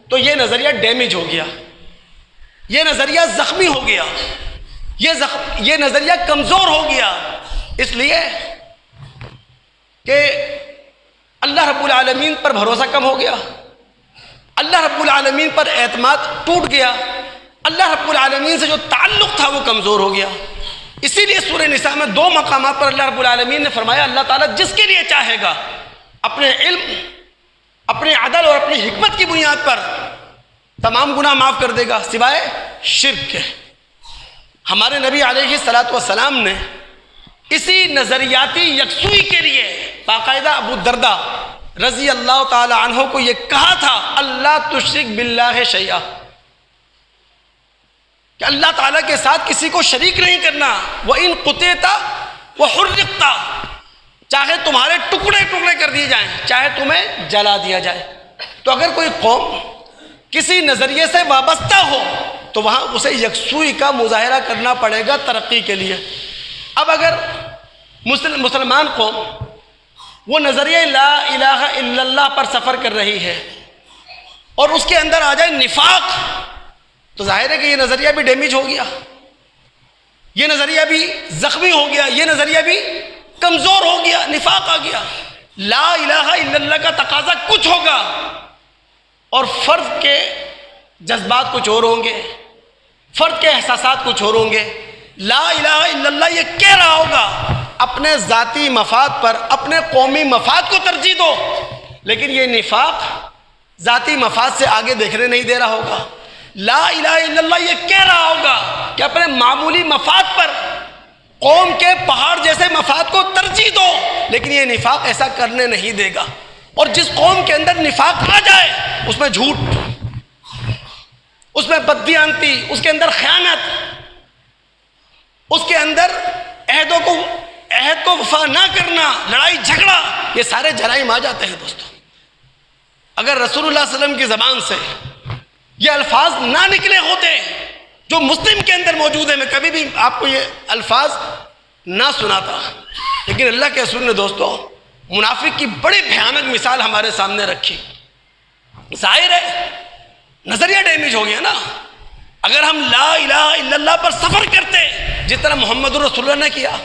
[SPEAKER 1] تو یہ نظریہ ڈیمیج ہو گیا، یہ نظریہ زخمی ہو گیا، یہ نظریہ کمزور ہو گیا، اس لیے کہ اللہ رب العالمین پر بھروسہ کم ہو گیا، اللہ رب العالمین پر اعتماد ٹوٹ گیا، اللہ رب العالمین سے جو تعلق تھا وہ کمزور ہو گیا۔ اسی لیے سورہ نساء میں 2 مقامات پر اللہ رب العالمین نے فرمایا اللہ تعالیٰ جس کے لیے چاہے گا اپنے علم، اپنے عدل اور اپنی حکمت کی بنیاد پر تمام گناہ معاف کر دے گا سوائے شرک کے۔ ہمارے نبی علیہ السلام نے اسی نظریاتی یکسوئی کے لیے باقاعدہ ابو الدرداء رضی اللہ تعالی عنہ کو یہ کہا تھا اللہ تشرک باللہ شیئا، کہ اللہ تعالیٰ کے ساتھ کسی کو شریک نہیں کرنا، وَإِن قُطِعْتَ وَحُرِّقْتَ، چاہے تمہارے ٹکڑے ٹکڑے کر دیے جائیں، چاہے تمہیں جلا دیا جائے۔ تو اگر کوئی قوم کسی نظریے سے وابستہ ہو تو وہاں اسے یکسوئی کا مظاہرہ کرنا پڑے گا ترقی کے لیے۔ اب اگر مسلمان قوم وہ نظریہ لا الہ الا اللہ پر سفر کر رہی ہے اور اس کے اندر آ جائے نفاق، تو ظاہر ہے کہ یہ نظریہ بھی ڈیمیج ہو گیا۔ یہ نظریہ بھی زخمی ہو گیا، یہ نظریہ بھی کمزور ہو گیا، نفاق آ گیا۔ لا الہ الا اللہ کا تقاضا کچھ ہوگا اور فرد کے جذبات کچھ اور ہوں گے، فرد کے احساسات کچھ اور ہوں گے۔ لا الہ الا اللہ یہ کہہ رہا ہوگا اپنے ذاتی مفاد پر، اپنے قومی مفاد کو ترجیح دو، لیکن یہ نفاق ذاتی مفاد سے آگے دیکھنے نہیں دے رہا ہوگا۔ لا الہ الا اللہ یہ کہہ رہا ہوگا کہ اپنے معمولی مفاد پر قوم کے پہاڑ جیسے مفاد کو ترجیح دو، لیکن یہ نفاق ایسا کرنے نہیں دے گا۔ اور جس قوم کے اندر نفاق آ جائے اس میں جھوٹ، اس میں بددیانتی، اس کے اندر خیانت، اس کے اندر عہد کو وفا نہ کرنا، لڑائی جھگڑا، یہ سارے جرائم آ جاتے ہیں دوستو۔ اگر رسول اللہ صلی اللہ علیہ وسلم کی زبان سے یہ الفاظ نہ نکلے ہوتے جو مسلم کے اندر موجود ہیں، میں کبھی بھی آپ کو یہ الفاظ نہ سناتا، لیکن اللہ کے رسول نے دوستو منافق کی بڑی بھیانک مثال ہمارے سامنے رکھی۔ ظاہر ہے نظریہ ڈیمیج ہو گیا نا۔ اگر ہم لا الہ الا اللہ پر سفر کرتے جس طرح محمد رسول اللہ نے کیا،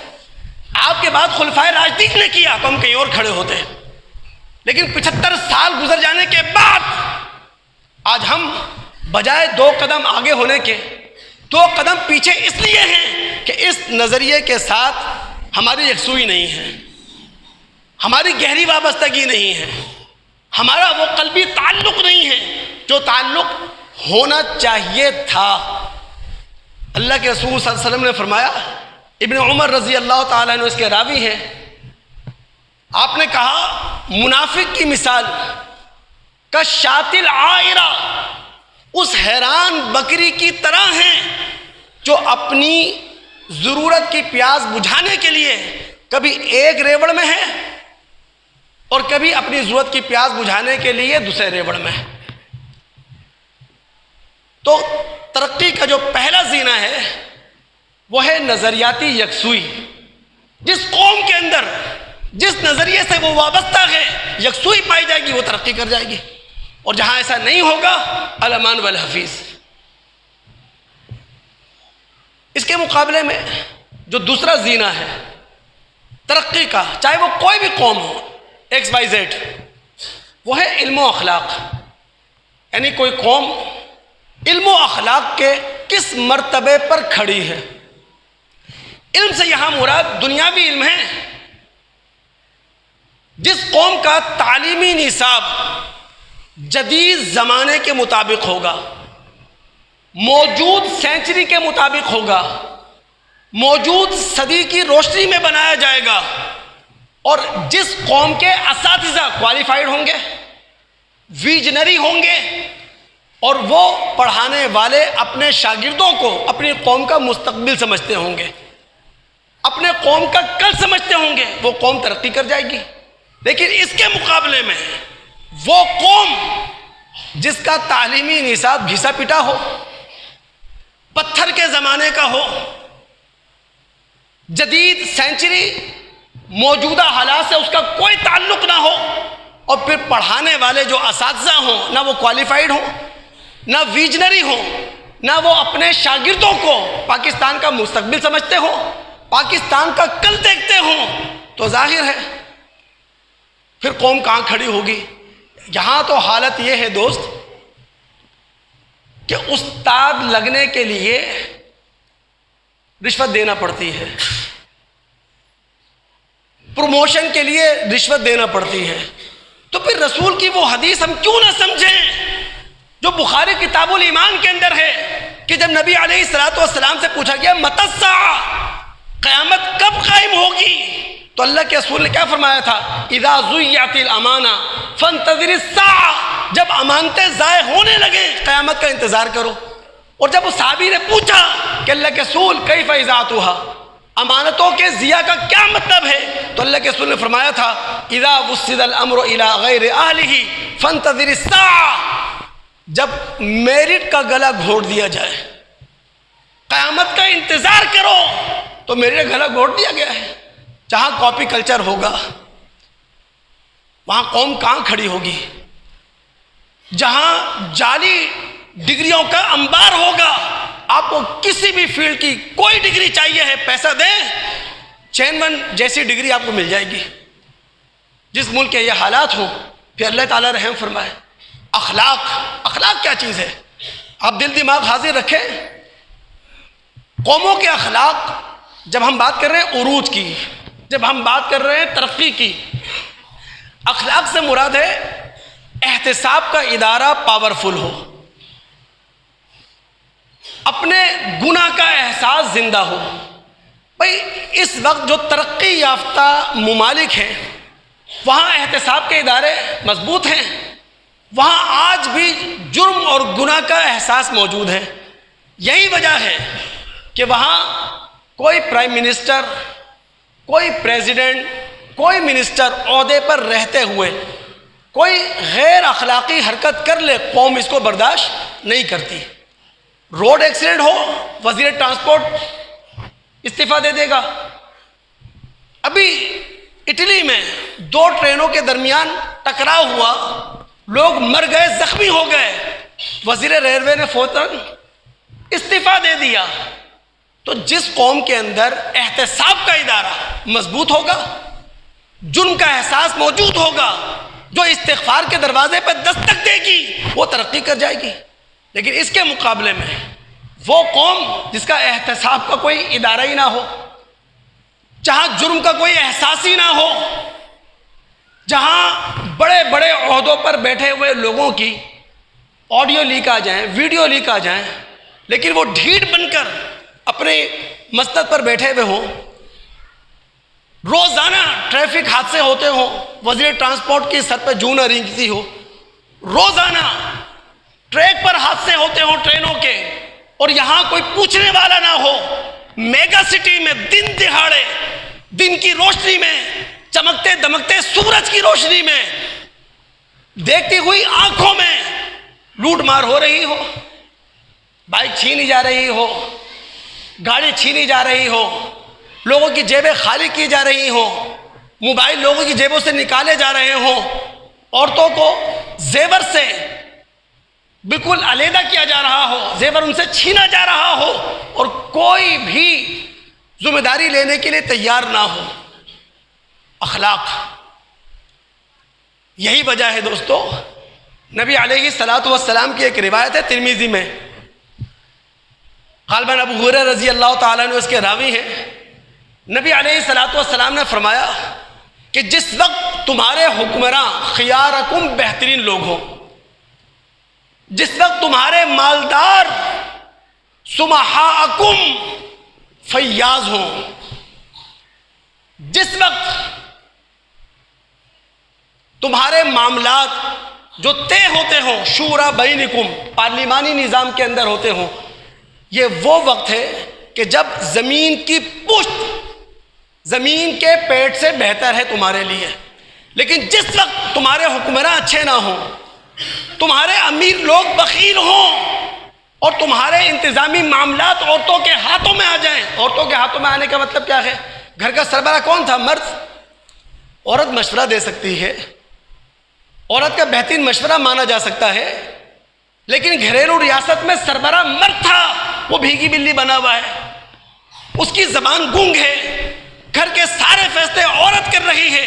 [SPEAKER 1] آپ کے بعد خلفائے راشدین نے کیا، تو ہم کہیں اور کھڑے ہوتے۔ لیکن 75 سال گزر جانے کے بعد آج ہم بجائے 2 قدم آگے ہونے کے 2 قدم پیچھے اس لیے ہیں کہ اس نظریے کے ساتھ ہماری یکسوئی نہیں ہے، ہماری گہری وابستگی نہیں ہے، ہمارا وہ قلبی تعلق نہیں ہے جو تعلق ہونا چاہیے تھا۔ اللہ کے رسول صلی اللہ علیہ وسلم نے فرمایا، ابن عمر رضی اللہ تعالیٰ عنہ اس کے راوی ہیں، آپ نے کہا منافق کی مثال کا شاۃ العائرہ، اس حیران بکری کی طرح ہیں جو اپنی ضرورت کی پیاس بجھانے کے لیے کبھی ایک ریوڑ میں ہے اور کبھی اپنی ضرورت کی پیاس بجھانے کے لیے دوسرے ریوڑ میں ہے۔ تو ترقی کا جو پہلا زینہ ہے وہ ہے نظریاتی یکسوئی۔ جس قوم کے اندر جس نظریے سے وہ وابستہ ہے یکسوئی پائی جائے گی، وہ ترقی کر جائے گی، اور جہاں ایسا نہیں ہوگا الامان والحفیظ۔ اس کے مقابلے میں جو دوسرا زینہ ہے ترقی کا، چاہے وہ کوئی بھی قوم ہو XYZ، وہ ہے علم و اخلاق۔ یعنی کوئی قوم علم و اخلاق کے کس مرتبے پر کھڑی ہے۔ علم سے یہاں مراد دنیاوی علم ہے۔ جس قوم کا تعلیمی نصاب جدید زمانے کے مطابق ہوگا، موجود سینچری کے مطابق ہوگا، موجود صدی کی روشنی میں بنایا جائے گا، اور جس قوم کے اساتذہ کوالیفائڈ ہوں گے، ویژنری ہوں گے، اور وہ پڑھانے والے اپنے شاگردوں کو اپنی قوم کا مستقبل سمجھتے ہوں گے، اپنے قوم کا کل سمجھتے ہوں گے، وہ قوم ترقی کر جائے گی۔ لیکن اس کے مقابلے میں وہ قوم جس کا تعلیمی نصاب گھسا پٹا ہو، پتھر کے زمانے کا ہو، جدید سینچری موجودہ حالات سے اس کا کوئی تعلق نہ ہو، اور پھر پڑھانے والے جو اساتذہ ہوں نہ وہ کوالیفائڈ ہوں، نہ ویژنری ہوں، نہ وہ اپنے شاگردوں کو پاکستان کا مستقبل سمجھتے ہوں، پاکستان کا کل دیکھتے ہوں، تو ظاہر ہے پھر قوم کہاں کھڑی ہوگی۔ یہاں تو حالت یہ ہے دوست کہ استاد لگنے کے لیے رشوت دینا پڑتی ہے، پروموشن کے لیے رشوت دینا پڑتی ہے، تو پھر رسول کی وہ حدیث ہم کیوں نہ سمجھیں جو بخاری کتاب الایمان کے اندر ہے کہ جب نبی علیہ الصلوۃ والسلام سے پوچھا گیا متی الساعہ، قیامت کب قائم ہوگی، تو اللہ کے رسول نے کیا فرمایا تھا، اذا ضیعت الامانہ فانتظر الساعہ، جب امانتیں ضائع ہونے لگے قیامت کا انتظار کرو۔ اور جب اس صحابی نے پوچھا کہ اللہ کے رسول کیف اضاعتها، امانتوں کے ضیاع کا کیا مطلب ہے، تو اللہ کے رسول نے فرمایا تھا اذا وسد الامر الى غیر اہلہ فانتظر الساعہ، جب میرٹ کا گلا گھونٹ دیا جائے، قیامت کا انتظار کرو، تو میرٹ کا گلا گھونٹ دیا گیا ہے۔ جہاں کاپی کلچر ہوگا وہاں قوم کہاں کھڑی ہوگی، جہاں جعلی ڈگریوں کا انبار ہوگا، آپ کو کسی بھی فیلڈ کی کوئی ڈگری چاہیے ہے، پیسہ دیں، چین جیسی ڈگری آپ کو مل جائے گی۔ جس ملک کے یہ حالات ہوں، پھر اللہ تعالیٰ رحم فرمائے۔ اخلاق کیا چیز ہے؟ آپ دل دماغ حاضر رکھیں، قوموں کے اخلاق، جب ہم بات کر رہے ہیں عروج کی، جب ہم بات کر رہے ہیں ترقی کی، اخلاق سے مراد ہے احتساب کا ادارہ پاورفل ہو، اپنے گناہ کا احساس زندہ ہو۔ بھائی اس وقت جو ترقی یافتہ ممالک ہیں وہاں احتساب کے ادارے مضبوط ہیں، وہاں آج بھی جرم اور گناہ کا احساس موجود ہے۔ یہی وجہ ہے کہ وہاں کوئی پرائم منسٹر، کوئی پریزیڈنٹ، کوئی منسٹر عہدے پر رہتے ہوئے کوئی غیر اخلاقی حرکت کر لے، قوم اس کو برداشت نہیں کرتی۔ روڈ ایکسیڈنٹ ہو، وزیر ٹرانسپورٹ استعفیٰ دے دے گا۔ ابھی اٹلی میں 2 ٹرینوں کے درمیان ٹکراؤ ہوا، لوگ مر گئے، زخمی ہو گئے، وزیر ریلوے نے فوراً استعفیٰ دے دیا۔ تو جس قوم کے اندر احتساب کا ادارہ مضبوط ہوگا، جرم کا احساس موجود ہوگا، جو استغفار کے دروازے پہ دستک دے گی، وہ ترقی کر جائے گی۔ لیکن اس کے مقابلے میں وہ قوم جس کا احتساب کا کوئی ادارہ ہی نہ ہو، جہاں جرم کا کوئی احساس ہی نہ ہو، جہاں بڑے بڑے عہدوں پر بیٹھے ہوئے لوگوں کی آڈیو لیک آ جائیں، ویڈیو لیک آ جائیں، لیکن وہ ڈھیٹ بن کر اپنے مسند پر بیٹھے ہوئے ہوں، روزانہ ٹریفک حادثے ہوتے ہوں، وزیر ٹرانسپورٹ کی سر پہ جوں نہ رینگتی ہو، روزانہ ٹریک پر حادثے ہوتے ہوں ٹرینوں کے، اور یہاں کوئی پوچھنے والا نہ ہو۔ میگا سٹی میں دن دہاڑے، دن کی روشنی میں، چمکتے دمکتے سورج کی روشنی میں، دیکھتی ہوئی آنکھوں میں لوٹ مار ہو رہی ہو، بائک چھینی جا رہی ہو، گاڑی چھینی جا رہی ہو، لوگوں کی جیبیں خالی کی جا رہی ہوں، موبائل لوگوں کی جیبوں سے نکالے جا رہے ہوں، عورتوں کو زیور سے بالکل علیحدہ کیا جا رہا ہو، زیور ان سے چھینا جا رہا ہو، اور کوئی بھی ذمہ داری لینے کے لیے تیار نہ ہو۔ اخلاق، یہی وجہ ہے دوستو، نبی علیہ السلام کی ایک روایت ہے ترمذی میں، غالباً ابو ہریرہ رضی اللہ تعالیٰ عنہ اس کے راوی ہیں۔ نبی علیہ السلام نے فرمایا کہ جس وقت تمہارے حکمراں خیارکم بہترین لوگ ہوں، جس وقت تمہارے مالدار سمحاءکم فیاض ہوں، جس وقت تمہارے معاملات جو طے ہوتے ہوں، شورا بینکم، پارلیمانی نظام کے اندر ہوتے ہوں، یہ وہ وقت ہے کہ جب زمین کی پشت زمین کے پیٹ سے بہتر ہے تمہارے لیے۔ لیکن جس وقت تمہارے حکمراں اچھے نہ ہوں، تمہارے امیر لوگ بخیل ہوں، اور تمہارے انتظامی معاملات عورتوں کے ہاتھوں میں آ جائیں۔ عورتوں کے ہاتھوں میں آنے کا مطلب کیا ہے؟ گھر کا سربراہ کون تھا؟ مرد۔ عورت مشورہ دے سکتی ہے، عورت کا بہترین مشورہ مانا جا سکتا ہے، لیکن گھریلو ریاست میں سربراہ مرد تھا، وہ بھیگی بلی بنا ہوا ہے، اس کی زبان گونگ ہے، گھر کے سارے فیصلے عورت کر رہی ہے۔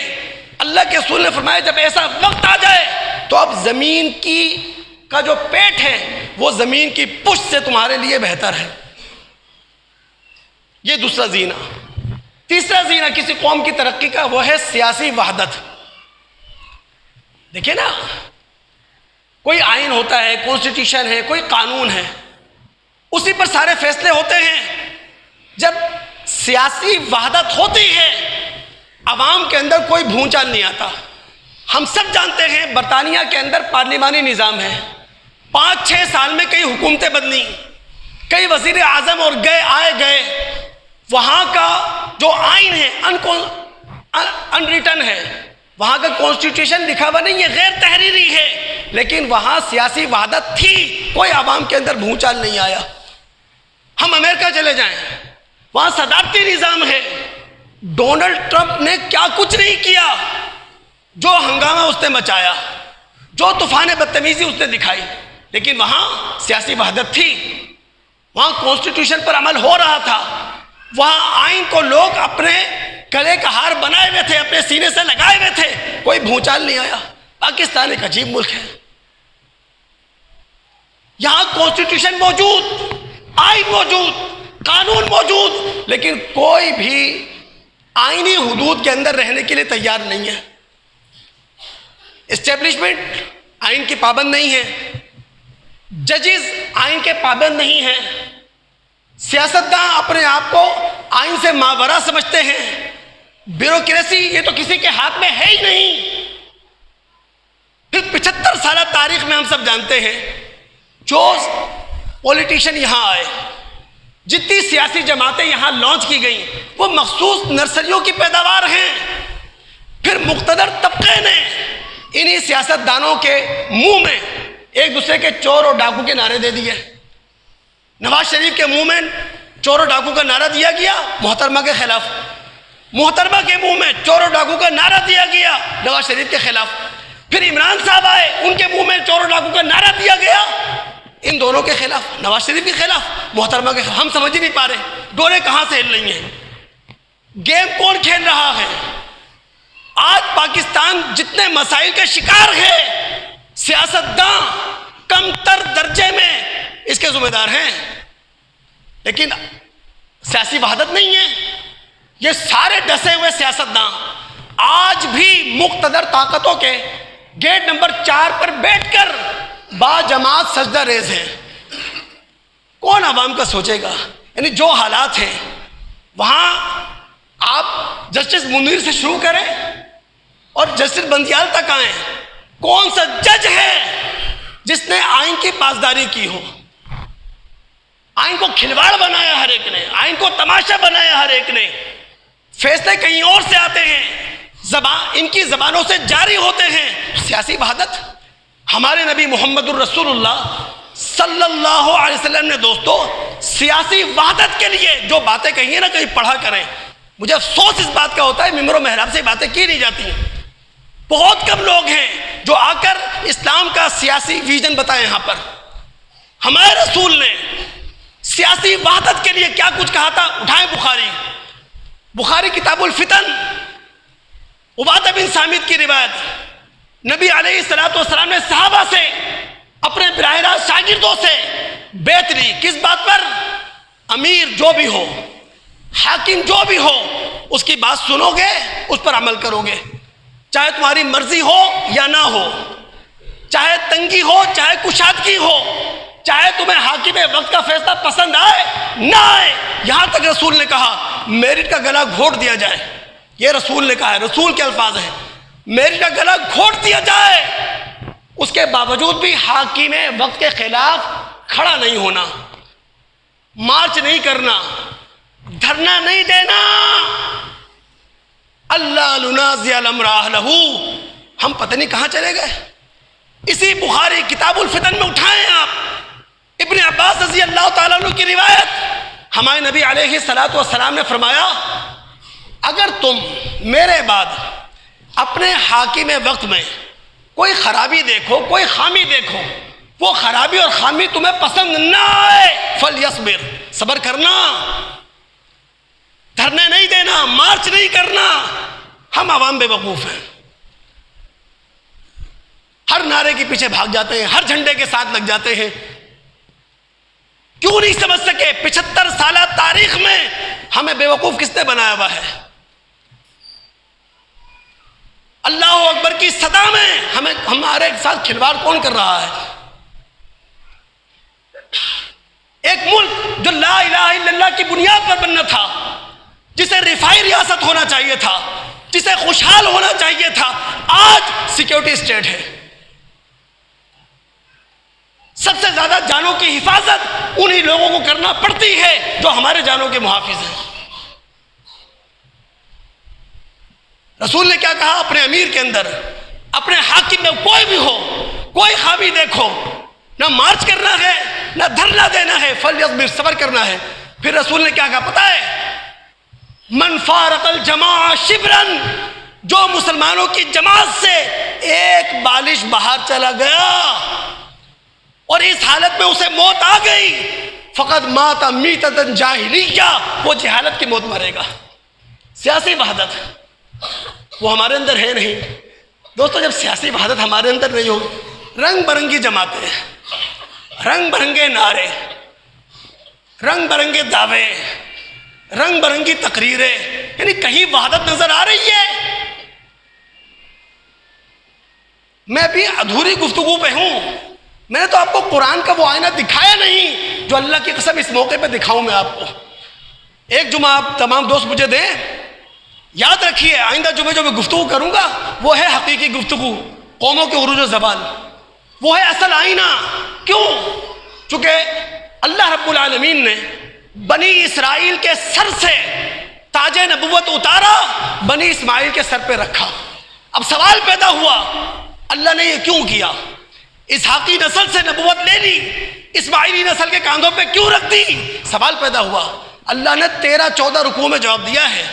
[SPEAKER 1] اللہ کے رسول نے فرمایا جب ایسا وقت آ جائے تو اب زمین کا جو پیٹ ہے وہ زمین کی پشت سے تمہارے لیے بہتر ہے۔ یہ دوسرا زینہ۔ تیسرا زینہ کسی قوم کی ترقی کا وہ ہے سیاسی وحدت۔ دیکھیں نا، کوئی آئین ہوتا ہے، کانسٹیٹیوشن ہے، کوئی قانون ہے، اسی پر سارے فیصلے ہوتے ہیں۔ جب سیاسی وحدت ہوتی ہے، عوام کے اندر کوئی بھونچال نہیں آتا۔ ہم سب جانتے ہیں برطانیہ کے اندر پارلیمانی نظام ہے، 5-6 سال میں کئی حکومتیں بدلی، کئی وزیر اعظم اور گئے۔ وہاں کا جو آئین ہے ان ریٹن ہے، وہاں کا کانسٹیٹیوشن لکھا ہوا نہیں ہے، غیر تحریری ہے، لیکن وہاں سیاسی وحدت تھی، کوئی عوام کے اندر بھونچال نہیں آیا۔ ہم امریکہ چلے جائیں، وہاں صدارتی نظام ہے، ڈونلڈ ٹرمپ نے کیا کچھ نہیں کیا، جو ہنگامہ اس نے مچایا، جو طوفان بدتمیزی اس نے دکھائی، لیکن وہاں سیاسی وحدت تھی۔ وہاں کانسٹیٹیوشن پر عمل ہو رہا تھا، وہاں آئین کو لوگ اپنے گلے کا ہار بنائے ہوئے تھے، اپنے سینے سے لگائے ہوئے تھے، کوئی بھونچال نہیں آیا۔ پاکستان ایک عجیب ملک ہے، یہاں کانسٹیٹیوشن موجود، آئین موجود، قانون موجود، لیکن کوئی بھی آئینی حدود کے اندر رہنے کے لیے تیار نہیں ہے۔ اسٹیبلشمنٹ آئین کی پابند نہیں ہے، ججز آئین کے پابند نہیں ہیں، سیاستداں اپنے آپ کو آئین سے ماورا سمجھتے ہیں، بیوروکریسی یہ تو کسی کے ہاتھ میں ہے ہی نہیں۔ پھر 75 سالہ تاریخ میں ہم سب جانتے ہیں جو پولیٹیشین یہاں آئے، جتنی سیاسی جماعتیں یہاں لانچ کی گئیں وہ مخصوص نرسریوں کی پیداوار ہیں۔ پھر مقتدر طبقے نے انہی سیاستدانوں کے منہ میں ایک دوسرے کے چور اور ڈاکو کے نعرے دے دیے۔ نواز شریف کے منہ میں چور اور ڈاکو کا نعرہ دیا گیا محترمہ کے خلاف، محترمہ کے منہ میں چور اور ڈاکو کا نعرہ دیا گیا نواز شریف کے خلاف۔ پھر عمران صاحب آئے، ان کے منہ میں چور اور ڈاکو کا نعرہ دیا گیا ان دونوں کے خلاف، نواز شریف کے خلاف، محترمہ کے خلاف۔ ہم سمجھ ہی نہیں پا رہے ڈورے کہاں سے ہل رہی ہیں، گیم کون کھیل رہا ہے۔ آج پاکستان جتنے مسائل کا شکار ہے، سیاستداں کم تر درجے میں اس کے ذمہ دار ہیں، لیکن سیاسی وحدت نہیں ہے۔ یہ سارے ڈسے ہوئے سیاستداں آج بھی مقتدر طاقتوں کے گیٹ نمبر 4 پر بیٹھ کر باجماعت سجدہ ریز ہیں۔ کون عوام کا سوچے گا؟ یعنی جو حالات ہیں وہاں آپ جسٹس منیر سے شروع کریں اور جسٹس بندیال تک آئیں، کون سا جج ہے جس نے آئین کی پاسداری کی ہو؟ آئین کو کھلواڑ بنایا ہر ایک نے، آئین کو تماشا بنایا ہر ایک نے، فیصلے کہیں اور سے آتے ہیں، ان کی زبانوں سے جاری ہوتے ہیں۔ سیاسی وحدت، ہمارے نبی محمد الرسول اللہ صلی اللہ علیہ وسلم نے دوستو سیاسی وحدت کے لیے جو باتیں کہی ہیں نا، کہیں پڑھا کریں۔ مجھے افسوس اس بات کا ہوتا ہے ممبر و محراب سے باتیں کی نہیں جاتی ہیں۔ بہت کم لوگ ہیں جو آ کر اسلام کا سیاسی ویژن بتائیں یہاں پر۔ ہمارے رسول نے سیاسی وحدت کے لیے کیا کچھ کہا تھا؟ اٹھائیں بخاری کتاب الفتن، عبادہ بن صامت کی روایت، نبی علیہ السلام نے صحابہ سے، اپنے براہ راست شاگردوں سے بیعت لی۔ کس بات پر؟ امیر جو بھی ہو، حاکم جو بھی ہو، اس کی بات سنو گے، اس پر عمل کرو گے، چاہے تمہاری مرضی ہو یا نہ ہو، چاہے تنگی ہو چاہے کشادگی ہو، چاہے تمہیں حاکم وقت کا فیصلہ پسند آئے نہ آئے۔ یہاں تک رسول نے کہا میرٹ کا گلا گھونٹ دیا جائے، یہ رسول نے کہا ہے، رسول کے الفاظ ہیں، میرٹ کا گلا گھونٹ دیا جائے، اس کے باوجود بھی حاکم وقت کے خلاف کھڑا نہیں ہونا، مارچ نہیں کرنا، دھرنا نہیں دینا۔ اللہ لنازع الامر اہلہ، ہم پتہ نہیں کہاں چلے گئے۔ اسی بخاری کتاب الفتن میں اٹھائیں آپ ابن عباس رضی اللہ تعالیٰ عنہ کی روایت، ہمارے نبی علیہ السلام نے فرمایا اگر تم میرے بعد اپنے حاکم وقت میں کوئی خرابی دیکھو، کوئی خامی دیکھو، وہ خرابی اور خامی تمہیں پسند نہ آئے، فلیصبر، صبر کرنا، دھرنے نہیں دینا، مارچ نہیں کرنا۔ ہم عوام بے وقوف ہیں، ہر نعرے کے پیچھے بھاگ جاتے ہیں، ہر جھنڈے کے ساتھ لگ جاتے ہیں۔ کیوں نہیں سمجھ سکے 75 سالہ تاریخ میں ہمیں بے وقوف کس نے بنایا ہوا ہے؟ اللہ اکبر کی صدا میں ہمارے ساتھ کھلواڑ کون کر رہا ہے؟ ایک ملک جو لا الہ الا اللہ کی بنیاد پر بننا تھا، جسے رفائی ریاست ہونا چاہیے تھا، جسے خوشحال ہونا چاہیے تھا، آج سیکیورٹی اسٹیٹ ہے۔ سب سے زیادہ جانوں کی حفاظت انہی لوگوں کو کرنا پڑتی ہے جو ہمارے جانوں کے محافظ ہیں۔ رسول نے کیا کہا اپنے امیر کے اندر، اپنے حاکم میں کوئی بھی ہو، کوئی خامی دیکھو، نہ مارچ کرنا ہے نہ دھرنا دینا ہے، فلیصبر، صبر کرنا ہے۔ پھر رسول نے کیا کہا پتہ ہے؟ من فارق الجماع شبرا، جو مسلمانوں کی جماعت سے ایک بالش باہر چلا گیا اور اس حالت میں اسے موت آ گئی، فقط مات میتۃ جاہلیہ، وہ جہالت کی موت مرے گا۔ سیاسی وحدت وہ ہمارے اندر ہے نہیں دوستو۔ جب سیاسی وحدت ہمارے اندر نہیں ہوگی، رنگ برنگی جماعتیں، رنگ برنگے نعرے، رنگ برنگے دعوے، رنگ برنگی تقریریں، یعنی کہیں وحدت نظر آ رہی ہے؟ میں بھی ادھوری گفتگو پہ ہوں۔ میں نے تو آپ کو قرآن کا وہ آئینہ دکھایا نہیں جو اللہ کی قسم اس موقع پہ دکھاؤں میں آپ کو۔ ایک جمعہ آپ تمام دوست مجھے دیں، یاد رکھیے آئندہ جمعے جو میں گفتگو کروں گا وہ ہے حقیقی گفتگو، قوموں کے عروج و زوال، وہ ہے اصل آئینہ۔ کیوں؟ چونکہ اللہ رب العالمین نے بنی اسرائیل کے سر سے تاج نبوت اتارا، بنی اسماعیل کے سر پہ رکھا۔ اب سوال پیدا ہوا اللہ نے یہ کیوں کیا؟ اسحاقی نسل سے نبوت لے لی، اسماعیلی نسل کے کاندھوں پہ کیوں رکھ دی؟ سوال پیدا ہوا۔ اللہ نے 13-14 رکوع میں جواب دیا ہے۔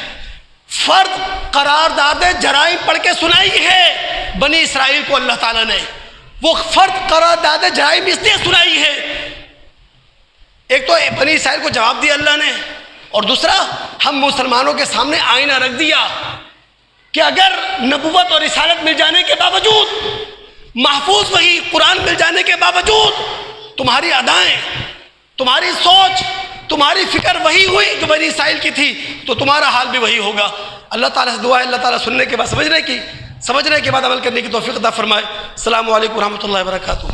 [SPEAKER 1] فرد قرارداد جرائم پڑھ کے سنائی ہے بنی اسرائیل کو اللہ تعالیٰ نے۔ وہ فرد قرارداد جرائم اس لیے سنائی ہے، ایک تو بنی اسرائیل کو جواب دیا اللہ نے، اور دوسرا ہم مسلمانوں کے سامنے آئینہ رکھ دیا کہ اگر نبوت اور رسالت مل جانے کے باوجود، محفوظ وحی قرآن مل جانے کے باوجود تمہاری ادائیں، تمہاری سوچ، تمہاری فکر وہی ہوئی جو بنی اسرائیل کی تھی، تو تمہارا حال بھی وہی ہوگا۔ اللہ تعالیٰ سے دعا ہے اللہ تعالیٰ سننے کے بعد سمجھنے کے بعد عمل کرنے کی توفیق عطا فرمائے۔ السلام علیکم ورحمۃ اللہ وبرکاتہ۔